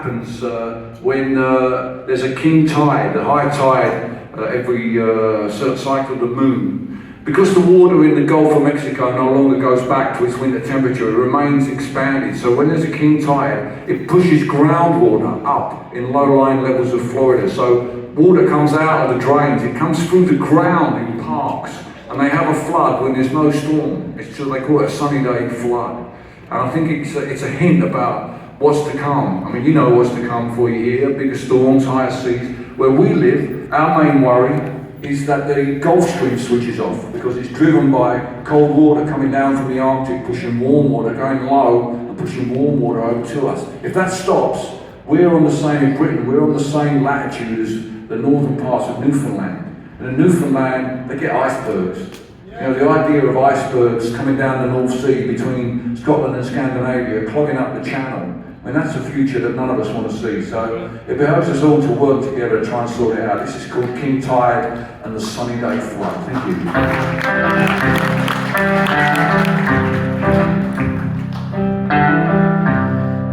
happens when there's a king tide, a high tide every certain cycle of the moon. Because the water in the Gulf of Mexico no longer goes back to its winter temperature, it remains expanded. So when there's a king tide, it pushes groundwater up in low-lying levels of Florida. So water comes out of the drains, it comes through the ground in parks, and they have a flood when there's no storm. They call it a sunny day flood. And I think it's a hint about what's to come. I mean, you know what's to come for you here, bigger storms, higher seas. Where we live, our main worry is that the Gulf Stream switches off because it's driven by cold water coming down from the Arctic, pushing warm water, going low and pushing warm water over to us. If that stops, we're on the same, in Britain, we're on the same latitude as the northern parts of Newfoundland. And in Newfoundland, they get icebergs. You know, the idea of icebergs coming down the North Sea between Scotland and Scandinavia, clogging up the channel. I mean, that's a future that none of us want to see. So it behoves us all to work together to try and sort it out. This is called King Tide and the Sunny Day Flood. Thank you.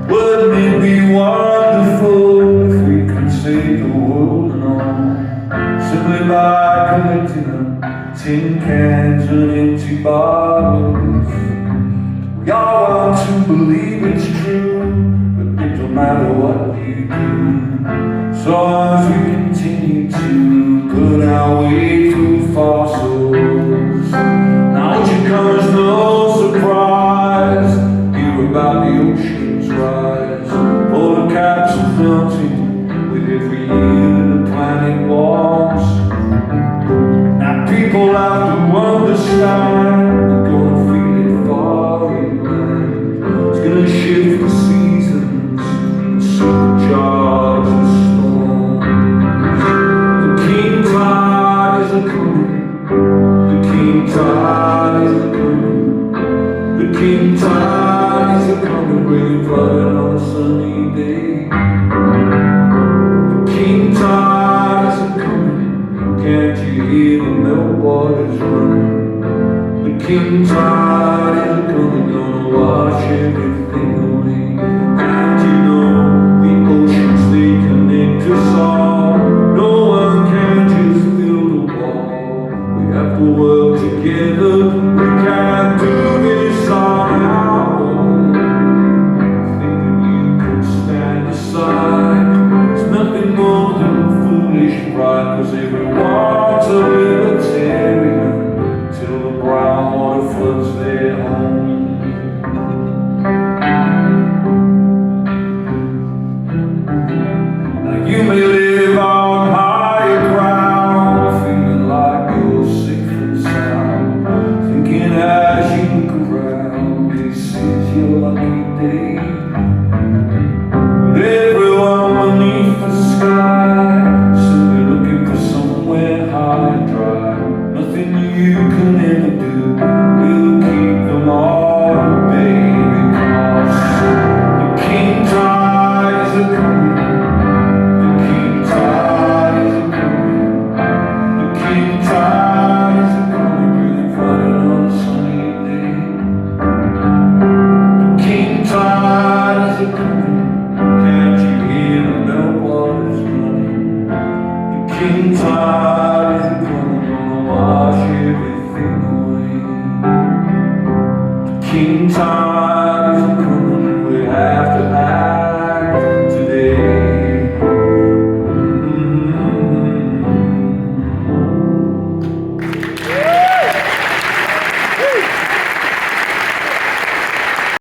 Wouldn't it be wonderful if we could save the world and all, simply by collecting them tin cans and empty bottles? We all want to believe it's true, but it don't matter what you do, so long as we continue to put our way through fossils. Now it should come as no surprise, hear about the ocean's rise, polar caps are melting with every year the planet warms. Now people have to understand, they're gonna feel it far inland. It's gonna shift the seasons and supercharge the storms. The king tide is a-coming, the king tide is a-coming, the king tide is a-coming, bringing flood on a sunny day. The king tide is a-coming, can't you hear the meltwaters running? The king tide is a-coming, gonna wash everything away. And you know, the oceans, they connect us all. No one can just build a wall. We have to work together, we can't do this on our own. Think that you could stand aside, it's nothing more than foolish pride, cause everyone's a libertarian till the brown water floods their home. Now you may